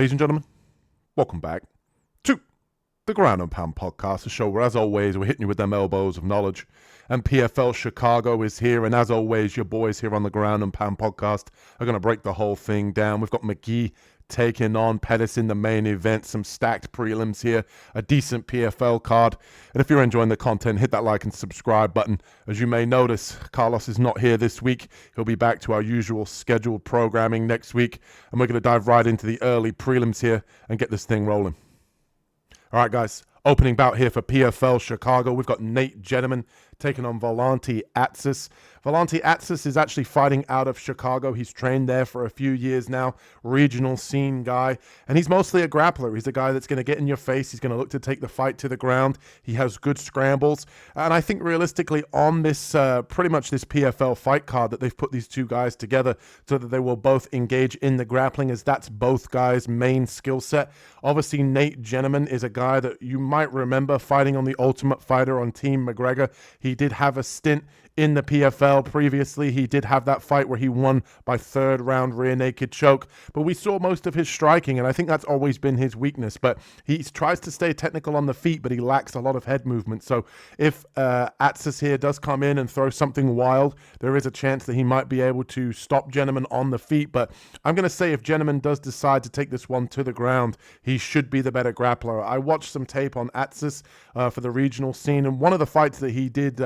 Ladies and gentlemen, welcome back to the Ground and Pound Podcast, a show where, as always, we're hitting you with them elbows of knowledge. And PFL Chicago is here, and as always, your boys here on the Ground and Pound Podcast are going to break the whole thing down. We've got Mckee taking on Pettis in the main event, some stacked prelims here, a decent PFL card. And if you're enjoying the content, hit that like and subscribe button. As you may notice, Carlos is not here this week. He'll be back to our usual scheduled programming next week, and we're going to dive right into the early prelims here and get this thing rolling. All right, guys, opening bout here for PFL Chicago. We've got Nate Jennerman taking on Valanti Atsas. Valanti Atsas is actually fighting out of Chicago. He's trained there for a few years now, regional scene guy, and he's mostly a grappler. He's a guy that's going to get in your face. He's going to look to take the fight to the ground. He has good scrambles, and I think realistically on this, pretty much this PFL fight card that they've put these two guys together so that they will both engage in the grappling, as that's both guys' main skill set. Obviously, Nate Jennerman is a guy that you might remember fighting on the Ultimate Fighter on Team McGregor. He did have a stint in the PFL previously. He did have that fight where he won by third round rear naked choke, but we saw most of his striking, and I think that's always been his weakness. But he tries to stay technical on the feet, but he lacks a lot of head movement. So if Atsas here does come in and throw something wild, there is a chance that he might be able to stop Jennerman on the feet. But I'm going to say if Jennerman does decide to take this one to the ground, he should be the better grappler. I watched some tape on Atsas for the regional scene, and one of the fights that he did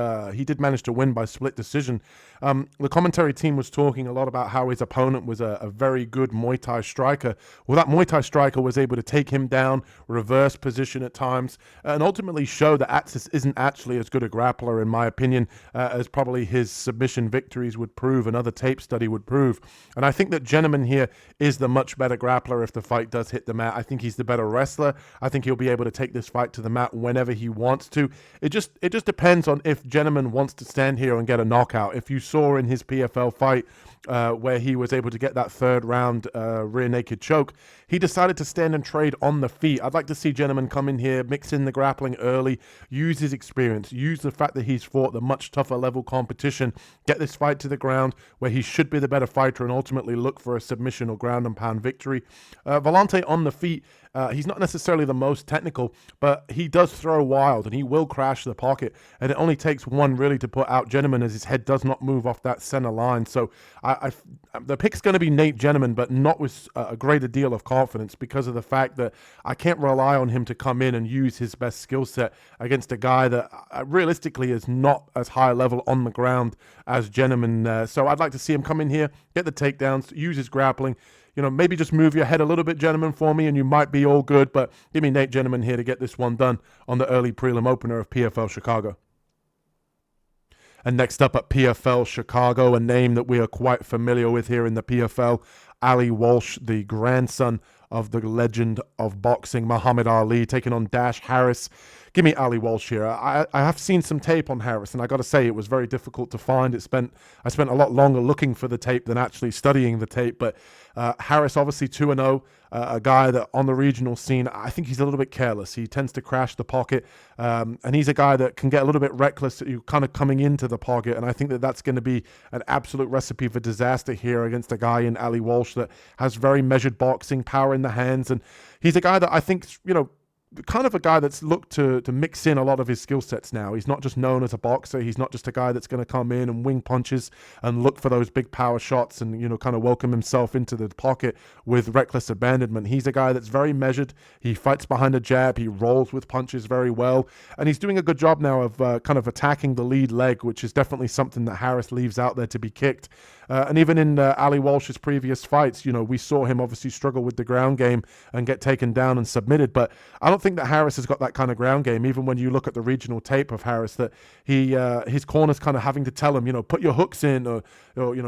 manage to win by split decision. The commentary team was talking a lot about how his opponent was a very good Muay Thai striker. Well, that Muay Thai striker was able to take him down, reverse position at times, and ultimately show that Atsas isn't actually as good a grappler, in my opinion, as probably his submission victories would prove, another tape study would prove. And I think that Jennerman here is the much better grappler if the fight does hit the mat. I think he's the better wrestler. I think he'll be able to take this fight to the mat whenever he wants to. It just depends on if Jennerman wants to stand here and get a knockout. If you saw in his PFL fight where he was able to get that third round rear naked choke, he decided to stand and trade on the feet. I'd like to see Jennerman come in here, mix in the grappling early, use his experience, use the fact that he's fought the much tougher level competition, get this fight to the ground where he should be the better fighter and ultimately look for a submission or ground and pound victory. Valanti on the feet, he's not necessarily the most technical, but he does throw wild and he will crash the pocket, and it only takes one really to put out Jennerman, as his head does not move off that center line. So the pick's going to be Nate Jennerman, but not with a greater deal of confidence, because of the fact that I can't rely on him to come in and use his best skill set against a guy that realistically is not as high level on the ground as Jennerman. So I'd like to see him come in here, get the takedowns, use his grappling. You know, maybe just move your head a little bit, Jennerman, for me, and you might be all good. But give me Nate Jennerman here to get this one done on the early prelim opener of PFL Chicago. And next up at PFL Chicago, a name that we are quite familiar with here in the PFL, Ali Walsh, the grandson of the legend of boxing, Muhammad Ali, taking on Dash Harris. Give me Ali Walsh here. I have seen some tape on Harris, and I got to say it was very difficult to find. I spent a lot longer looking for the tape than actually studying the tape. But Harris, obviously 2-0, a guy that on the regional scene, I think he's a little bit careless. He tends to crash the pocket, and he's a guy that can get a little bit reckless, kind of coming into the pocket. And I think that that's going to be an absolute recipe for disaster here against a guy in Ali Walsh that has very measured boxing, power in the hands. And he's a guy that I think, kind of a guy that's looked to mix in a lot of his skill sets now. He's not just known as a boxer. He's not just a guy that's going to come in and wing punches and look for those big power shots and, kind of welcome himself into the pocket with reckless abandonment. He's a guy that's very measured. He fights behind a jab. He rolls with punches very well. And he's doing a good job now of kind of attacking the lead leg, which is definitely something that Harris leaves out there to be kicked. And even in Ali Walsh's previous fights, we saw him obviously struggle with the ground game and get taken down and submitted. But I don't think that Harris has got that kind of ground game. Even when you look at the regional tape of Harris, that his corner's kind of having to tell him, put your hooks in, or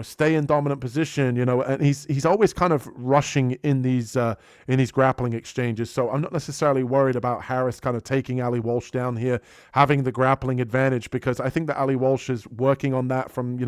stay in dominant position, and he's always kind of rushing in these grappling exchanges. So I'm not necessarily worried about Harris kind of taking Ali Walsh down here, having the grappling advantage, because I think that Ali Walsh is working on that from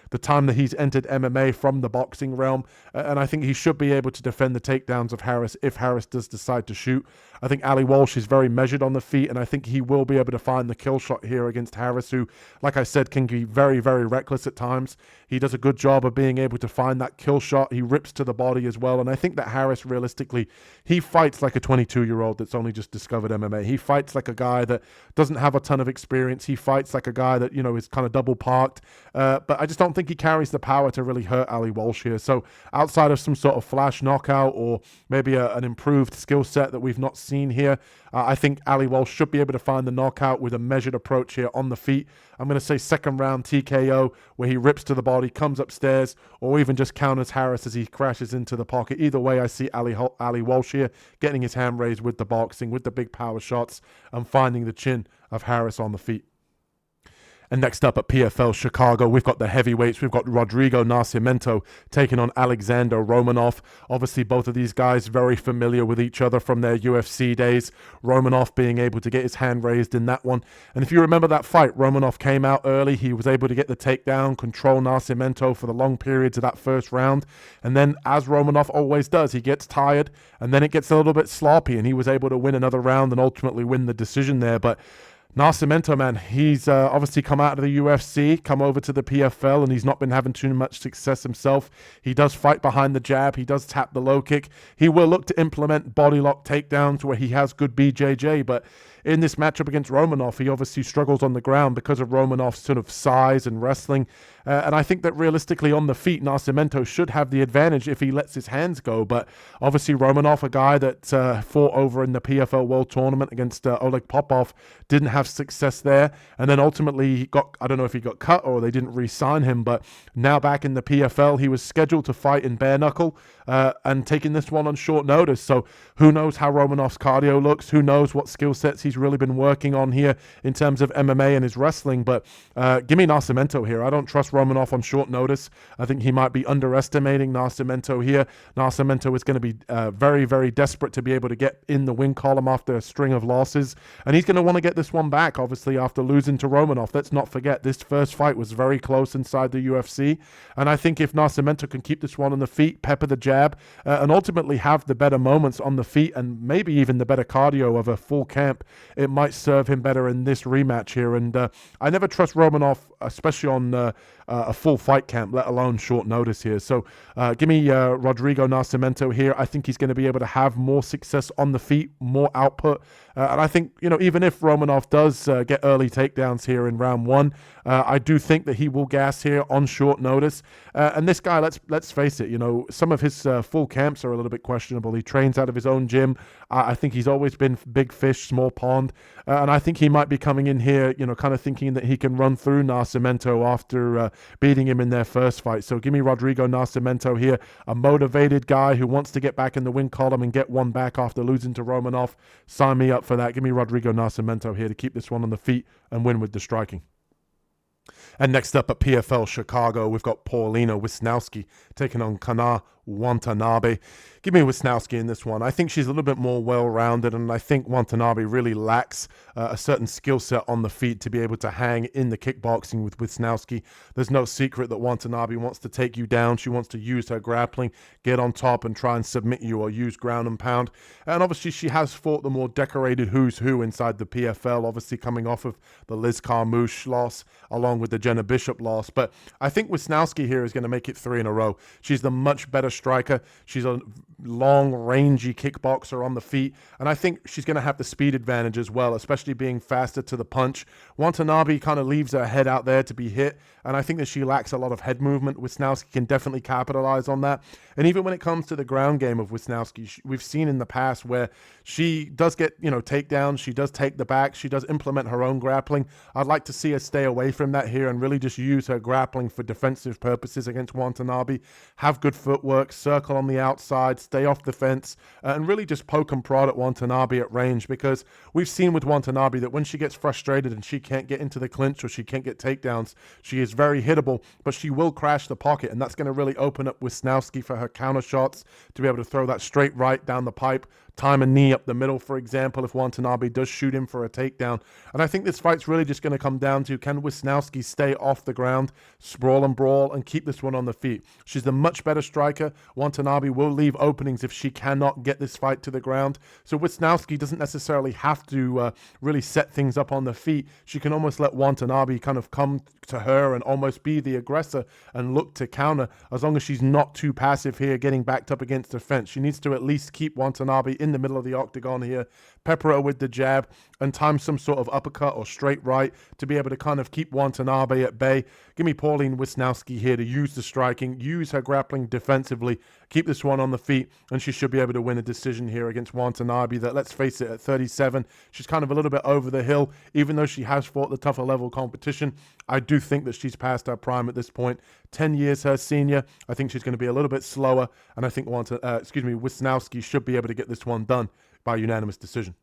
the time that he's entered MMA from the boxing realm. And I think he should be able to defend the takedowns of Harris if Harris does decide to shoot. I think Ali Walsh is very measured on the feet, and I think he will be able to find the kill shot here against Harris, who, like I said, can be very, very reckless at times. He does a good job of being able to find that kill shot. He rips to the body as well, and I think that Harris, realistically, he fights like a 22-year-old that's only just discovered MMA. He fights like a guy that doesn't have a ton of experience. He fights like a guy that, is kind of double parked, but I just don't think he carries the power to really hurt Ali Walsh here. So outside of some sort of flash knockout or maybe an improved skill set that we've not seen here, I think Ali Walsh should be able to find the knockout with a measured approach here on the feet. I'm going to say second round TKO where he rips to the body, comes upstairs, or even just counters Harris as he crashes into the pocket. Either way, I see Ali Walsh here getting his hand raised with the boxing, with the big power shots, and finding the chin of Harris on the feet. And next up at PFL Chicago, we've got the heavyweights. We've got Rodrigo Nascimento taking on Alexandr Romanov. Obviously, both of these guys very familiar with each other from their UFC days. Romanov being able to get his hand raised in that one. And if you remember that fight, Romanov came out early. He was able to get the takedown, control Nascimento for the long periods of that first round. And then, as Romanov always does, he gets tired, and then it gets a little bit sloppy, and he was able to win another round and ultimately win the decision there. But Nascimento, man, he's obviously come out of the UFC, come over to the PFL, and he's not been having too much success himself. He does fight behind the jab. He does tap the low kick. He will look to implement body lock takedowns where he has good BJJ, but in this matchup against Romanov, he obviously struggles on the ground because of Romanov's sort of size and wrestling. And I think that realistically on the feet, Nascimento should have the advantage if he lets his hands go. But obviously Romanov, a guy that fought over in the PFL World Tournament against Oleg Popov, didn't have success there. And then ultimately he got, I don't know if he got cut or they didn't re-sign him, but now back in the PFL, he was scheduled to fight in bare knuckle and taking this one on short notice. So who knows how Romanov's cardio looks? Who knows what skill sets he's really been working on here in terms of MMA and his wrestling? But give me Nascimento here. I don't trust Romanov on short notice. I think he might be underestimating Nascimento here. Nascimento is going to be very, very desperate to be able to get in the win column after a string of losses. And he's going to want to get this one back, obviously, after losing to Romanov. Let's not forget, this first fight was very close inside the UFC. And I think if Nascimento can keep this one on the feet, pepper the jab, and ultimately have the better moments on the feet and maybe even the better cardio of a full camp, it might serve him better in this rematch here. And I never trust Romanov, especially on a full fight camp, let alone short notice here. So give me Rodrigo Nascimento here. I think he's going to be able to have more success on the feet, more output. And I think, even if Romanov does get early takedowns here in round one, I do think that he will gas here on short notice. And this guy, let's face it, some of his full camps are a little bit questionable. He trains out of his own gym. I think he's always been big fish, small pond. And I think he might be coming in here, kind of thinking that he can run through Nascimento after beating him in their first fight. So give me Rodrigo Nascimento here, a motivated guy who wants to get back in the win column and get one back after losing to Romanov. Sign me up for that. Give me Rodrigo Nascimento here to keep this one on the feet and win with the striking. And next up at PFL Chicago, we've got Paulina Wisniewska taking on Kana Watanabe. Give me Wisniewska in this one. I think she's a little bit more well-rounded, and I think Watanabe really lacks a certain skill set on the feet to be able to hang in the kickboxing with Wisniewska. There's no secret that Watanabe wants to take you down. She wants to use her grappling, get on top and try and submit you or use ground and pound. And obviously she has fought the more decorated who's who inside the PFL, obviously coming off of the Liz Carmouche loss along with the Jenna Bishop loss. But I think Wisniewska here is going to make it 3 in a row. She's the much better striker. She's a long, rangy kickboxer on the feet, and I think she's going to have the speed advantage as well, especially being faster to the punch. Watanabe kind of leaves her head out there to be hit, and I think that she lacks a lot of head movement. Wisniewska can definitely capitalize on that. And even when it comes to the ground game of Wisniewska, we've seen in the past where she does get, takedowns, she does take the back, she does implement her own grappling. I'd like to see her stay away from that here and really just use her grappling for defensive purposes against Watanabe. Have good footwork, circle on the outside, stay off the fence, and really just poke and prod at Watanabe at range, because we've seen with Watanabe that when she gets frustrated and she can't get into the clinch or she can't get takedowns, she is very hittable, but she will crash the pocket, and that's going to really open up Wisniewska for her counter shots to be able to throw that straight right down the pipe, time a knee up the middle, for example, if Watanabe does shoot him for a takedown. And I think this fight's really just going to come down to, can Wisniewska stay off the ground, sprawl and brawl, and keep this one on the feet? She's the much better striker. Watanabe will leave openings if she cannot get this fight to the ground. So Wisniewska doesn't necessarily have to really set things up on the feet. She can almost let Watanabe kind of come to her and almost be the aggressor and look to counter, as long as she's not too passive here, getting backed up against the fence. She needs to at least keep Watanabe in the middle of the octagon here, pepper her with the jab, and time some sort of uppercut or straight right to be able to kind of keep Watanabe at bay. Give me Paulina Wisniewska here to use the striking, use her grappling defensively, keep this one on the feet, and she should be able to win a decision here against Watanabe that, let's face it, at 37, she's kind of a little bit over the hill. Even though she has fought the tougher level competition, I do think that she's past her prime at this point. 10 years her senior. I think she's going to be a little bit slower, and I think Wisniewska should be able to get this one done by unanimous decision.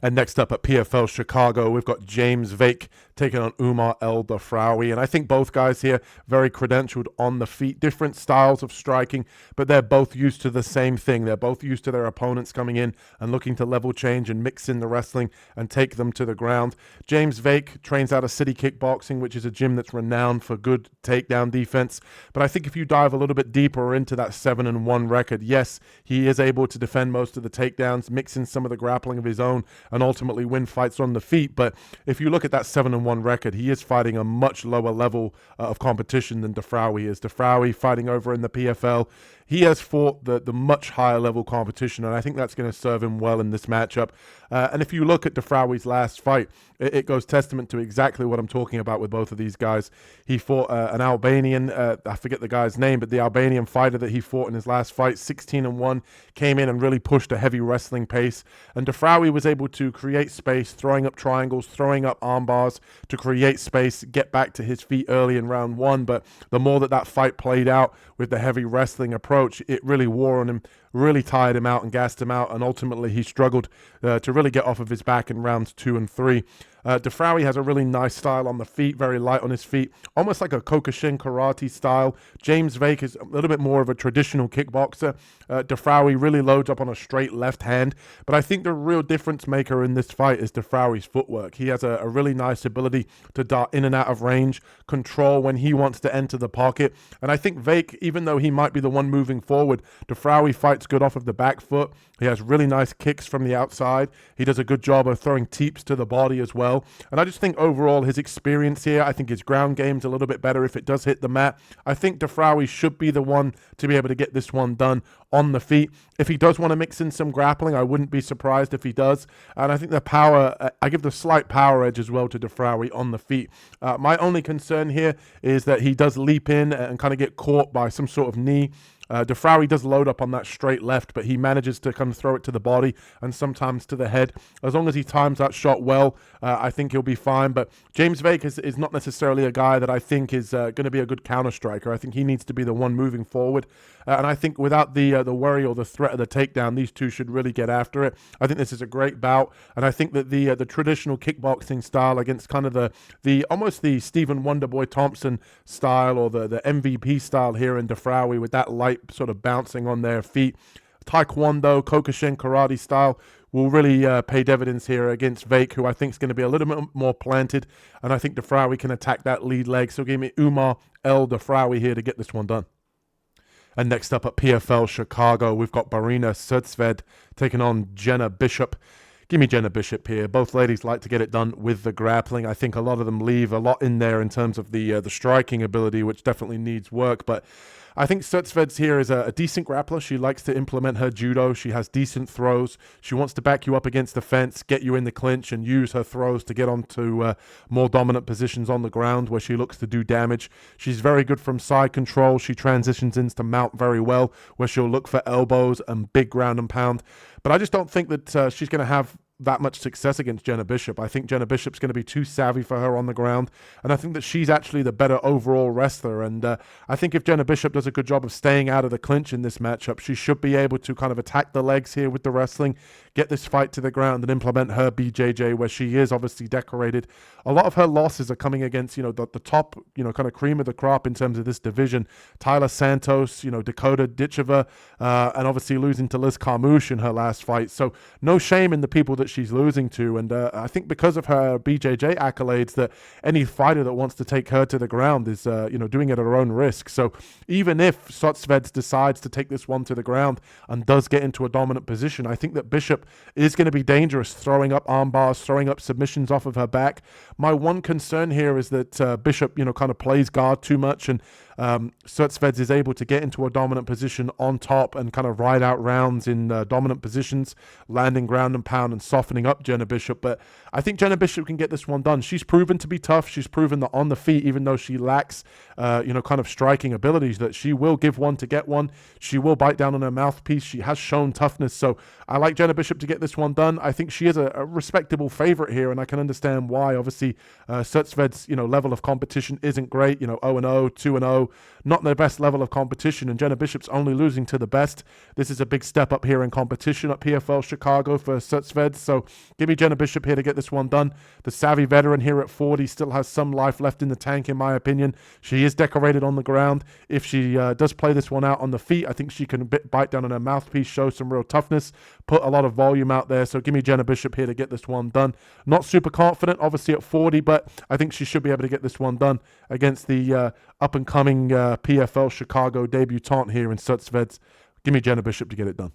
And next up at PFL Chicago, we've got James Vake taking on Omar Dafrawy. And I think both guys here very credentialed on the feet. Different styles of striking, but they're both used to the same thing. They're both used to their opponents coming in and looking to level change and mix in the wrestling and take them to the ground. James Vake trains out of City Kickboxing, which is a gym that's renowned for good takedown defense. But I think if you dive a little bit deeper into that 7-1 record, yes, he is able to defend most of the takedowns, mix in some of the grappling of his own, and ultimately win fights on the feet. But if you look at that 7-1 record, he is fighting a much lower level of competition than Dafrawy is. Dafrawy fighting over in the PFL. He has fought the much higher level competition, and I think that's going to serve him well in this matchup. And if you look at Dafrawy's last fight, it goes testament to exactly what I'm talking about with both of these guys. He fought an Albanian, I forget the guy's name, but the Albanian fighter that he fought in his last fight, 16-1, came in and really pushed a heavy wrestling pace. And Dafrawy was able to create space, throwing up triangles, throwing up arm bars to create space, get back to his feet early in round one. But the more that fight played out with the heavy wrestling approach, it really wore on him, really tired him out and gassed him out, and ultimately he struggled to really get off of his back in rounds 2 and 3. Dafrawy has a really nice style on the feet, very light on his feet, almost like a Kokushin karate style. James Vake is a little bit more of a traditional kickboxer. Dafrawy really loads up on a straight left hand, but I think the real difference maker in this fight is Dafrawy's footwork. He has a really nice ability to dart in and out of range, control when he wants to enter the pocket, and I think Vake, even though he might be the one moving forward, Dafrawy fights good off of the back foot. He has really nice kicks from the outside. He does a good job of throwing teeps to the body as well. And I just think overall his experience here, I think his ground game's a little bit better if it does hit the mat. I think Dafrawy should be the one to be able to get this one done on the feet. If he does want to mix in some grappling, I wouldn't be surprised if he does. And I think the power, I give the slight power edge as well to Dafrawy on the feet. My only concern here is that he does leap in and kind of get caught by some sort of knee. Dafrawy does load up on that straight left, but he manages to kind of throw it to the body and sometimes to the head. As long as he times that shot well, I think he'll be fine. But James Vake is not necessarily a guy that I think is going to be a good counter striker. I think he needs to be the one moving forward. And I think without the worry or the threat of the takedown, these two should really get after it. I think this is a great bout, and I think that the traditional kickboxing style against kind of the almost the Stephen Wonderboy Thompson style or the MVP style here in Dafrawy with that light sort of bouncing on their feet, Taekwondo, Kokushin karate style will really pay dividends here against Vake, who I think is going to be a little bit more planted, and I think Dafrawy can attack that lead leg. So give me Omar Dafrawy here to get this one done. And next up at PFL Chicago, we've got Borena Tsertsvadze taking on Jena Bishop. Give me Jena Bishop here. Both ladies like to get it done with the grappling. I think a lot of them leave a lot in there in terms of the striking ability, which definitely needs work. But I think Tsertsvadze here is a decent grappler. She likes to implement her judo. She has decent throws. She wants to back you up against the fence, get you in the clinch, and use her throws to get onto more dominant positions on the ground where she looks to do damage. She's very good from side control. She transitions into mount very well, where she'll look for elbows and big ground and pound. But I just don't think that she's going to have that much success against Jena Bishop. I think Jena Bishop's going to be too savvy for her on the ground, and I think that she's actually the better overall wrestler. And I think if Jena Bishop does a good job of staying out of the clinch in this matchup, she should be able to kind of attack the legs here with the wrestling, get this fight to the ground and implement her BJJ, where she is obviously decorated. A lot of her losses are coming against, the top, kind of cream of the crop in terms of this division. Tyler Santos, Dakota Ditcheva, and obviously losing to Liz Carmouche in her last fight. So no shame in the people that she's losing to. And I think because of her BJJ accolades, that any fighter that wants to take her to the ground is, doing it at her own risk. So even if Tsertsvadze decides to take this one to the ground and does get into a dominant position, I think that Bishop is going to be dangerous, throwing up arm bars, throwing up submissions off of her back. My one concern here is that Bishop, kind of plays guard too much, and Tsertsvadze is able to get into a dominant position on top and kind of ride out rounds in dominant positions, landing ground and pound and softening up Jenna Bishop. But I think Jenna Bishop can get this one done. She's proven to be tough. She's proven that on the feet, even though she lacks, kind of striking abilities, that she will give one to get one. She will bite down on her mouthpiece. She has shown toughness. So I like Jenna Bishop to get this one done. I think she is a respectable favorite here, and I can understand why. Obviously, Tsertsvadze's, level of competition isn't great. 0-0, 2-0, not their best level of competition, and Jenna Bishop's only losing to the best. This is a big step up here in competition at PFL Chicago for Tsertsvadze. So give me Jenna Bishop here to get this one done. The savvy veteran here at 40 still has some life left in the tank, in my opinion. She is decorated on the ground. If she does play this one out on the feet, I think she can bite down on her mouthpiece, show some real toughness, put a lot of volume out there. So give me Jenna Bishop here to get this one done. Not super confident, obviously, at 40, but I think she should be able to get this one done against the up-and-coming PFL Chicago debutante here in Tsertsvadze. Give me Jenna Bishop to get it done.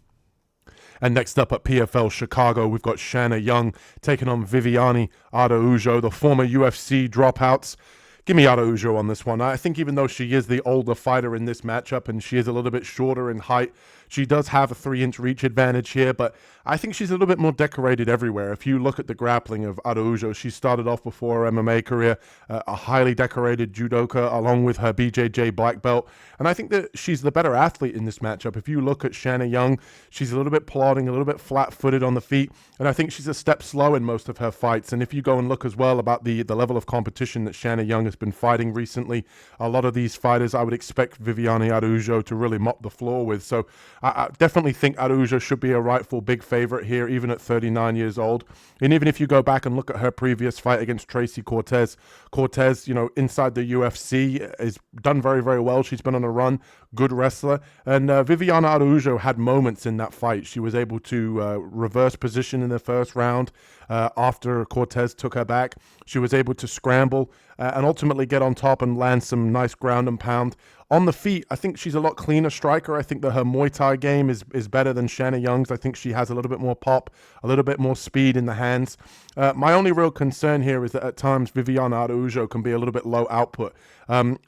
And next up at PFL Chicago, we've got Shanna Young taking on Viviane Araujo, the former UFC dropouts. Give me Araujo on this one. I think even though she is the older fighter in this matchup and she is a little bit shorter in height, she does have a 3-inch reach advantage here, but I think she's a little bit more decorated everywhere. If you look at the grappling of Araujo, she started off before her MMA career, a highly decorated judoka along with her BJJ black belt, and I think that she's the better athlete in this matchup. If you look at Shanna Young, she's a little bit plodding, a little bit flat-footed on the feet, and I think she's a step slow in most of her fights. And if you go and look as well about the level of competition that Shanna Young has been fighting recently, a lot of these fighters I would expect Viviane Araujo to really mop the floor with. So I definitely think Araujo should be a rightful big favorite here, even at 39 years old. And even if you go back and look at her previous fight against Tracy Cortez, inside the UFC is done very, very well. She's been on a run, good wrestler. And Viviane Araujo had moments in that fight. She was able to reverse position in the first round after Cortez took her back. She was able to scramble and ultimately get on top and land some nice ground and pound. On the feet, I think she's a lot cleaner striker. I think that her Muay Thai game is better than Shanna Young's. I think she has a little bit more pop, a little bit more speed in the hands. My only real concern here is that at times Viviane Araujo can be a little bit low output.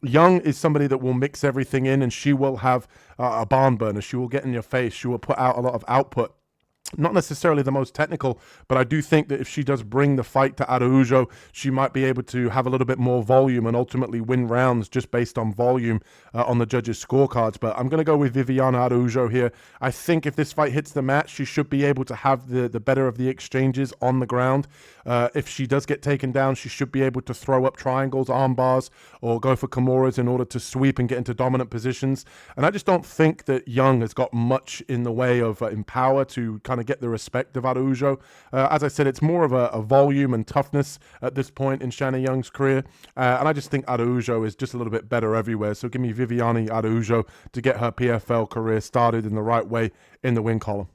Young is somebody that will mix everything in, and she will have a barn burner. She will get in your face. She will put out a lot of output. Not necessarily the most technical, but I do think that if she does bring the fight to Araujo, she might be able to have a little bit more volume and ultimately win rounds just based on volume on the judges' scorecards. But I'm going to go with Viviane Araujo here. I think if this fight hits the mat, she should be able to have the better of the exchanges on the ground. If she does get taken down, she should be able to throw up triangles, arm bars, or go for Kimuras in order to sweep and get into dominant positions. And I just don't think that Young has got much in the way of in power to kind of get the respect of Araujo. As I said, it's more of a volume and toughness at this point in Shanna Young's career. And I just think Araujo is just a little bit better everywhere. So give me Viviane Araujo to get her PFL career started in the right way in the win column.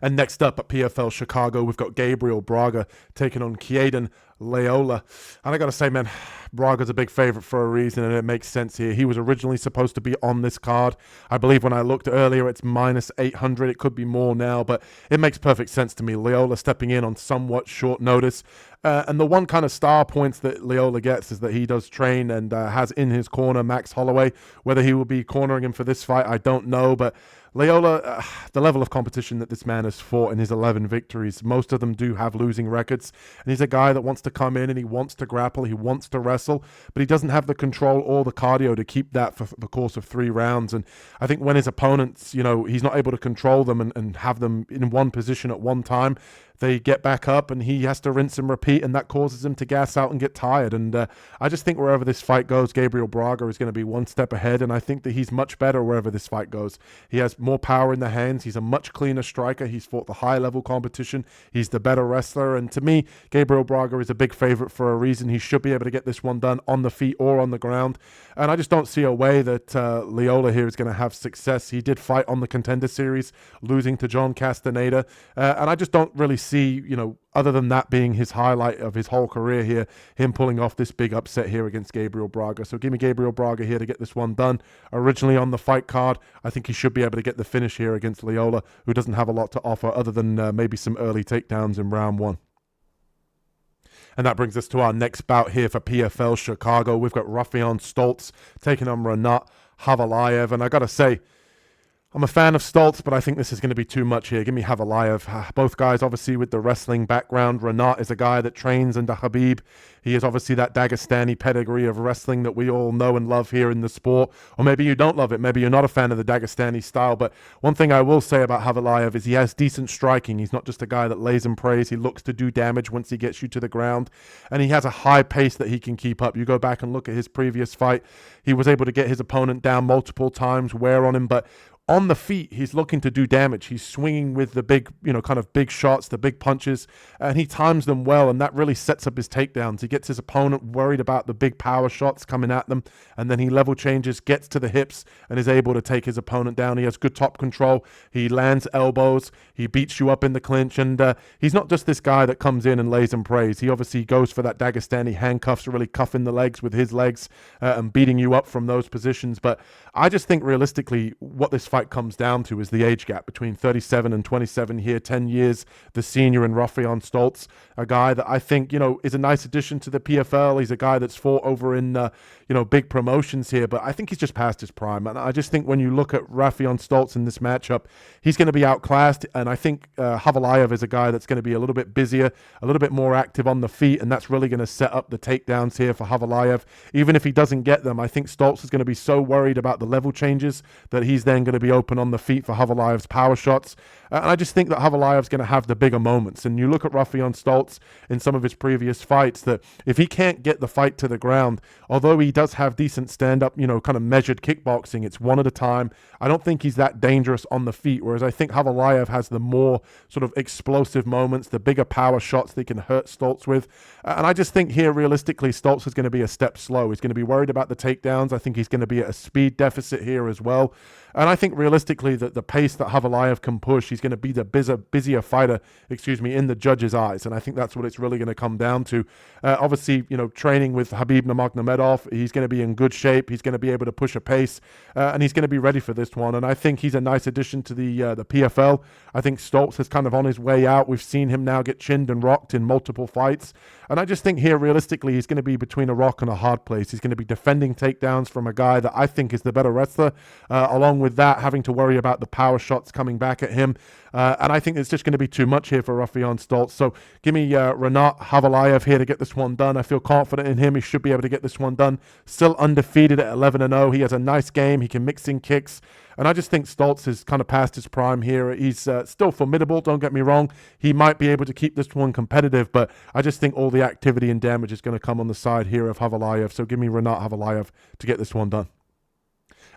And next up at PFL Chicago, we've got Gabriel Braga taking on Cheyden Leialoha. And I got to say, man, Braga's a big favorite for a reason, and it makes sense here. He was originally supposed to be on this card. I believe when I looked earlier, it's minus 800. It could be more now, but it makes perfect sense to me. Leialoha stepping in on somewhat short notice. And the one kind of star points that Leialoha gets is that he does train and has in his corner Max Holloway. Whether he will be cornering him for this fight, I don't know, but Leialoha, the level of competition that this man has fought in his 11 victories, most of them do have losing records. And he's a guy that wants to come in and he wants to grapple, he wants to wrestle, but he doesn't have the control or the cardio to keep that for the course of 3 rounds. And I think when his opponents, he's not able to control them and have them in one position at one time, they get back up and he has to rinse and repeat, and that causes him to gas out and get tired. And I just think wherever this fight goes, Gabriel Braga is going to be one step ahead, and I think that he's much better wherever this fight goes. He has more power in the hands. He's a much cleaner striker. He's fought the high-level competition. He's the better wrestler, and to me, Gabriel Braga is a big favorite for a reason. He should be able to get this one done on the feet or on the ground, and I just don't see a way that Leialoha here is going to have success. He did fight on the Contender Series, losing to John Castaneda, and I just don't really see, other than that being his highlight of his whole career here, him pulling off this big upset here against Gabriel Braga. So give me Gabriel Braga here to get this one done. Originally on the fight card, I think he should be able to get the finish here against Leialoha, who doesn't have a lot to offer other than maybe some early takedowns in round one. And that brings us to our next bout here for PFL Chicago. We've got Raufeon Stots taking on Renat Khavalov. And I got to say, I'm a fan of Stots, but I think this is going to be too much here. Give me Khavalov. Both guys obviously with the wrestling background. Renat is a guy that trains under Khabib. He is obviously that Dagestani pedigree of wrestling that we all know and love here in the sport. Or maybe you don't love it. Maybe you're not a fan of the Dagestani style. But one thing I will say about Khavalov is he has decent striking. He's not just a guy that lays and prays. He looks to do damage once he gets you to the ground. And he has a high pace that he can keep up. You go back and look at his previous fight. He was able to get his opponent down multiple times, wear on him. But on the feet, he's looking to do damage. He's swinging with the big, kind of big shots, the big punches, and he times them well, and that really sets up his takedowns. He gets his opponent worried about the big power shots coming at them, and then he level changes, gets to the hips, and is able to take his opponent down. He has good top control. He lands elbows. He beats you up in the clinch, and he's not just this guy that comes in and lays and prays. He obviously goes for that Dagestani handcuffs, really cuffing the legs with his legs and beating you up from those positions. But I just think realistically what this fight comes down to is the age gap between 37 and 27 here, 10 years the senior in Raufeon Stots, a guy that I think is a nice addition to the PFL. He's a guy that's fought over in big promotions here, but I think he's just past his prime. And I just think when you look at Raufeon Stots in this matchup, he's going to be outclassed, and I think Khavalov is a guy that's going to be a little bit busier, a little bit more active on the feet, and that's really going to set up the takedowns here for Khavalov. Even if he doesn't get them, I think Stots is going to be so worried about the level changes that he's then going to be open on the feet for Khavalov's power shots. And I just think that Khavalov's going to have the bigger moments. And you look at Raufeon Stots in some of his previous fights, that if he can't get the fight to the ground, although he does have decent stand-up, kind of measured kickboxing, it's one at a time. I don't think he's that dangerous on the feet, whereas I think Khavalov has the more sort of explosive moments, the bigger power shots that he can hurt Stots with. And I just think here, realistically, Stots is going to be a step slow. He's going to be worried about the takedowns. I think he's going to be at a speed deficit here as well. And I think realistically that the pace that Khavalov can push, he's going to be the busier fighter, in the judges' eyes. And I think that's what it's really going to come down to. Obviously, training with Khabib Nurmagomedov, he's going to be in good shape. He's going to be able to push a pace, and he's going to be ready for this one. And I think he's a nice addition to the PFL. I think Stots is kind of on his way out. We've seen him now get chinned and rocked in multiple fights. And I just think here, realistically, he's going to be between a rock and a hard place. He's going to be defending takedowns from a guy that I think is the better wrestler, along with that, having to worry about the power shots coming back at him. And I think it's just going to be too much here for Raufeon Stots. So give me Renat Khavalov here to get this one done. I feel confident in him. He should be able to get this one done. Still undefeated at 11-0. He has a nice game. He can mix in kicks. And I just think Stots is kind of past his prime here. He's still formidable, don't get me wrong. He might be able to keep this one competitive, but I just think all the activity and damage is going to come on the side here of Khavalov. So give me Renat Khavalov to get this one done.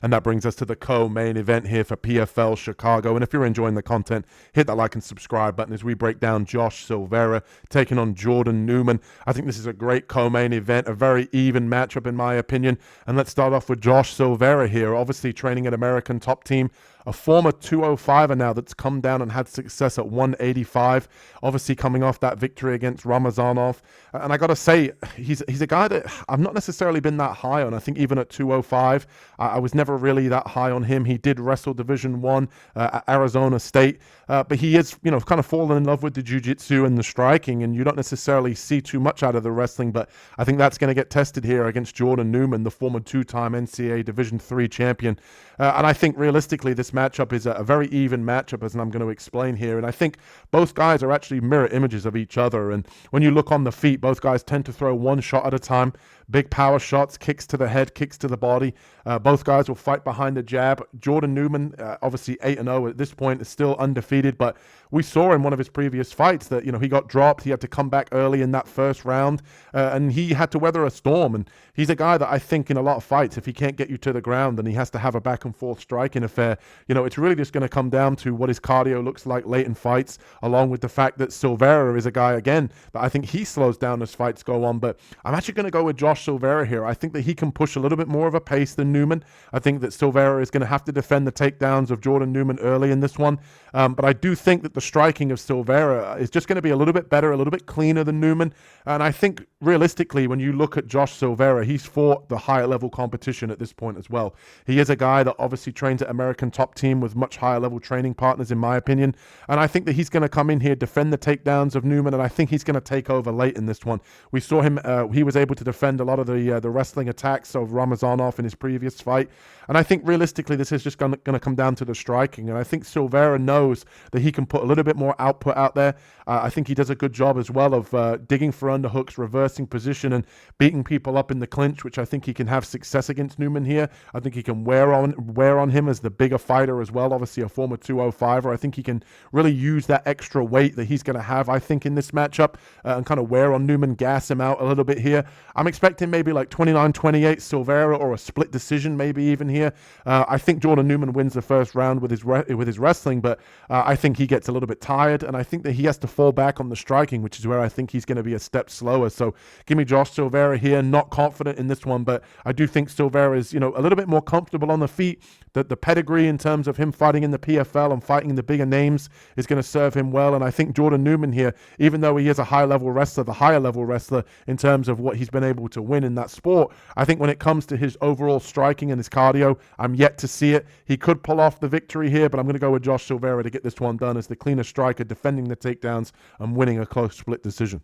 And that brings us to the co-main event here for PFL Chicago. And if you're enjoying the content, hit that like and subscribe button as we break down Josh Silveira taking on Jordan Newman. I think this is a great co-main event, a very even matchup in my opinion. And let's start off with Josh Silveira here, obviously training at American Top Team. A former 205er now that's come down and had success at 185, obviously coming off that victory against Ramazanov. And I got to say, he's a guy that I've not necessarily been that high on. I think even at 205, I was never really that high on him. He did wrestle Division 1 at Arizona State, but he is, kind of fallen in love with the jiu-jitsu and the striking, and you don't necessarily see too much out of the wrestling, but I think that's going to get tested here against Jordan Newman, the former two-time NCAA Division 3 champion. And I think realistically, this this matchup is a very even matchup, as I'm going to explain here. And I think both guys are actually mirror images of each other. And when you look on the feet, both guys tend to throw one shot at a time. Big power shots, kicks to the head, kicks to the body. Both guys will fight behind the jab. Jordan Newman, obviously 8-0 at this point, is still undefeated, but we saw in one of his previous fights that, he got dropped. He had to come back early in that first round, and he had to weather a storm. And he's a guy that I think in a lot of fights, if he can't get you to the ground, then he has to have a back and forth striking affair. It's really just going to come down to what his cardio looks like late in fights, along with the fact that Silveira is a guy, again, that I think he slows down as fights go on. But I'm actually going to go with Josh Silveira here. I think that he can push a little bit more of a pace than Newman. I think that Silveira is going to have to defend the takedowns of Jordan Newman early in this one. But I do think that the striking of Silveira is just going to be a little bit better, a little bit cleaner than Newman. And I think realistically, when you look at Josh Silveira, he's fought the higher level competition at this point as well. He is a guy that obviously trains at American Top Team with much higher level training partners, in my opinion. And I think that he's going to come in here, defend the takedowns of Newman, and I think he's going to take over late in this one. We saw him, he was able to defend a lot of the wrestling attacks of Ramazanov in his previous fight. And I think realistically, this is just going to come down to the striking. And I think Silveira knows that he can put a little bit more output out there. I think he does a good job as well of digging for underhooks, reversing position, and beating people up in the clinch, which I think he can have success against Newman here. I think he can wear on him as the bigger fighter as well, obviously a former 205er. I think he can really use that extra weight that he's going to have, I think, in this matchup, and kind of wear on Newman, gas him out a little bit here. I'm expecting maybe like 29-28 Silveira, or a split decision maybe even here. I think Jordan Newman wins the first round with his wrestling, but I think he gets a little bit tired, and I think that he has to fall back on the striking, which is where I think he's going to be a step slower. So give me Josh Silveira here. Not confident in this one, but I do think Silveira is, a little bit more comfortable on the feet. The pedigree in terms of him fighting in the PFL and fighting the bigger names is going to serve him well. And I think Jordan Newman here, even though he is a high-level wrestler, the higher-level wrestler in terms of what he's been able to win in that sport, I think when it comes to his overall striking and his cardio, I'm yet to see it. He could pull off the victory here, but I'm going to go with Josh Silveira to get this one done as the cleaner striker, defending the takedowns and winning a close split decision.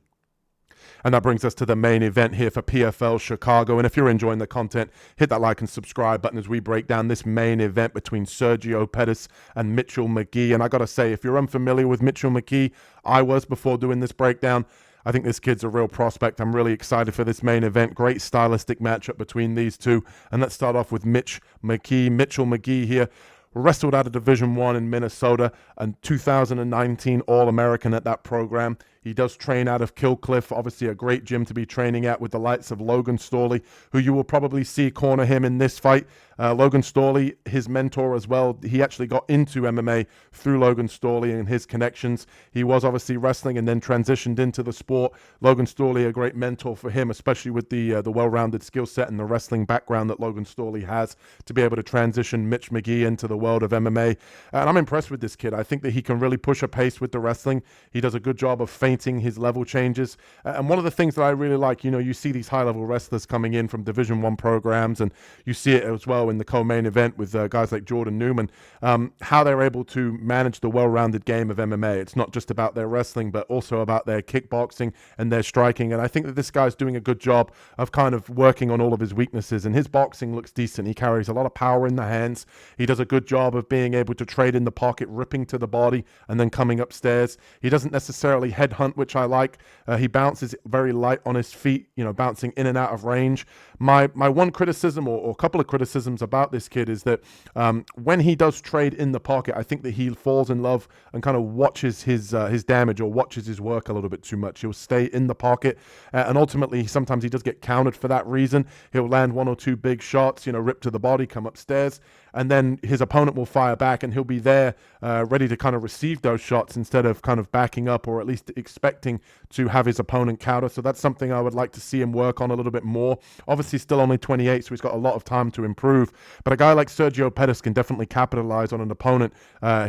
And that brings us to the main event here for PFL Chicago. And if you're enjoying the content, hit that like and subscribe button as we break down this main event between Sergio Pettis and Mitchell Mckee. And I got to say, if you're unfamiliar with Mitchell Mckee, I was before doing this breakdown. I think this kid's a real prospect. I'm really excited for this main event. Great stylistic matchup between these two. And let's start off with Mitchell Mckee here. Wrestled out of Division 1 in Minnesota and 2019 All-American at that program. He does train out of Killcliff, obviously a great gym to be training at with the likes of Logan Storley, who you will probably see corner him in this fight. Logan Storley, his mentor as well, he actually got into MMA through Logan Storley and his connections. He was obviously wrestling and then transitioned into the sport. Logan Storley, a great mentor for him, especially with the well-rounded skill set and the wrestling background that Logan Storley has to be able to transition Mitch Mckee into the world of MMA. And I'm impressed with this kid. I think that he can really push a pace with the wrestling. He does a good job of feinting his level changes. And one of the things that I really like, you see these high-level wrestlers coming in from Division 1 programs, and you see it as well in the co-main event with guys like Jordan Newman, how they're able to manage the well-rounded game of MMA. It's not just about their wrestling, but also about their kickboxing and their striking. And I think that this guy's doing a good job of kind of working on all of his weaknesses. And his boxing looks decent. He carries a lot of power in the hands. He does a good job of being able to trade in the pocket, ripping to the body, and then coming upstairs. He doesn't necessarily headhunt, which I like. He bounces very light on his feet, bouncing in and out of range. My one criticism or a couple of criticisms about this kid is that when he does trade in the pocket, I think that he falls in love and kind of watches his damage or watches his work a little bit too much. He'll stay in the pocket, and ultimately sometimes he does get countered for that reason. He'll land one or two big shots, rip to the body, come upstairs, and then his opponent will fire back, and he'll be there ready to kind of receive those shots instead of kind of backing up or at least expecting to have his opponent counter. So that's something I would like to see him work on a little bit more. Obviously still only 28, so he's got a lot of time to improve. But a guy like Sergio Pettis can definitely capitalize on an opponent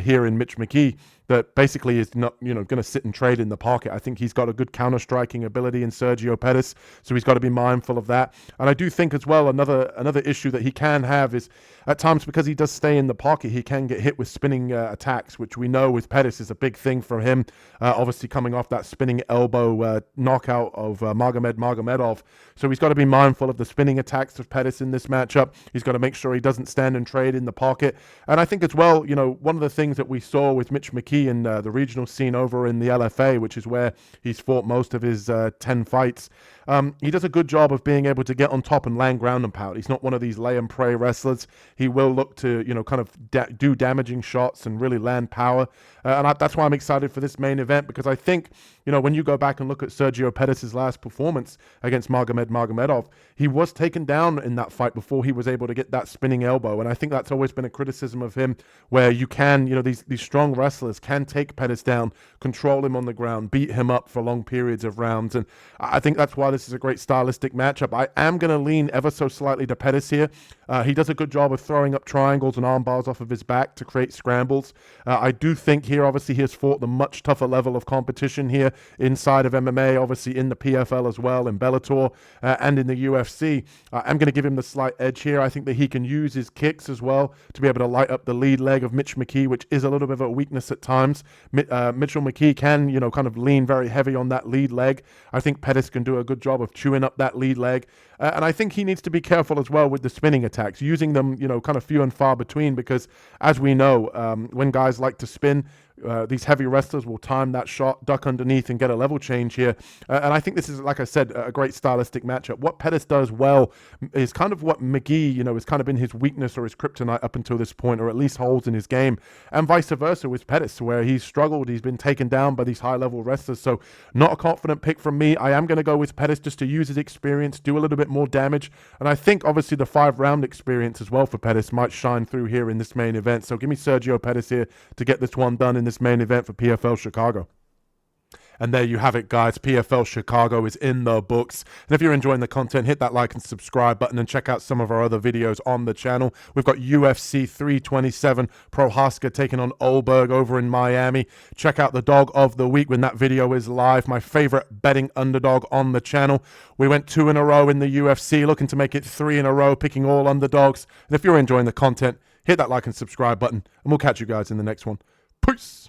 here in Mitch Mckee. that basically is not, going to sit and trade in the pocket. I think he's got a good counter-striking ability in Sergio Pettis, so he's got to be mindful of that. And I do think as well, another issue that he can have is at times, because he does stay in the pocket, he can get hit with spinning attacks, which we know with Pettis is a big thing for him. Obviously coming off that spinning elbow knockout of Magomedov. So he's got to be mindful of the spinning attacks of Pettis in this matchup. He's got to make sure he doesn't stand and trade in the pocket. And I think as well, one of the things that we saw with Mckee in the regional scene over in the LFA, which is where he's fought most of his 10 fights, he does a good job of being able to get on top and land ground and pound. He's not one of these lay and pray wrestlers. He will look to, kind of do damaging shots and really land power. That's why I'm excited for this main event, because I think, when you go back and look at Sergio Pettis' last performance against Magomedov, he was taken down in that fight before he was able to get that spinning elbow. And I think that's always been a criticism of him, where you can, these strong wrestlers can take Pettis down, control him on the ground, beat him up for long periods of rounds. And I think that's why this is a great stylistic matchup. I am going to lean ever so slightly to Pettis here. He does a good job of throwing up triangles and arm bars off of his back to create scrambles. I do think here, obviously, he has fought the much tougher level of competition here inside of MMA, obviously in the PFL as well, in Bellator and in the UFC. I'm going to give him the slight edge here. I think that he can use his kicks as well to be able to light up the lead leg of Mckee, which is a little bit of a weakness at times. Mckee can, kind of lean very heavy on that lead leg. I think Pettis can do a good job of chewing up that lead leg. And I think he needs to be careful as well with the spinning attacks, using them, kind of few and far between, because as we know, when guys like to spin, these heavy wrestlers will time that shot, duck underneath, and get a level change here. And I think this is, like I said, a great stylistic matchup. What Pettis does well is kind of what Mckee, has kind of been his weakness or his kryptonite up until this point, or at least holes in his game. And vice versa with Pettis, where he's struggled. He's been taken down by these high-level wrestlers. So not a confident pick from me. I am going to go with Pettis just to use his experience, do a little bit more damage. And I think, obviously, the 5-round experience as well for Pettis might shine through here in this main event. So give me Sergio Pettis here to get this one done in this main event for PFL Chicago. And there you have it, guys. PFL Chicago is in the books. And if you're enjoying the content, hit that like and subscribe button and check out some of our other videos on the channel. We've got UFC 327, Prohaska taking on Olberg over in Miami. Check out the dog of the week when that video is live. My favorite betting underdog on the channel. We went 2 in a row in the UFC, looking to make it 3 in a row, picking all underdogs. And if you're enjoying the content, hit that like and subscribe button, and we'll catch you guys in the next one. Peace.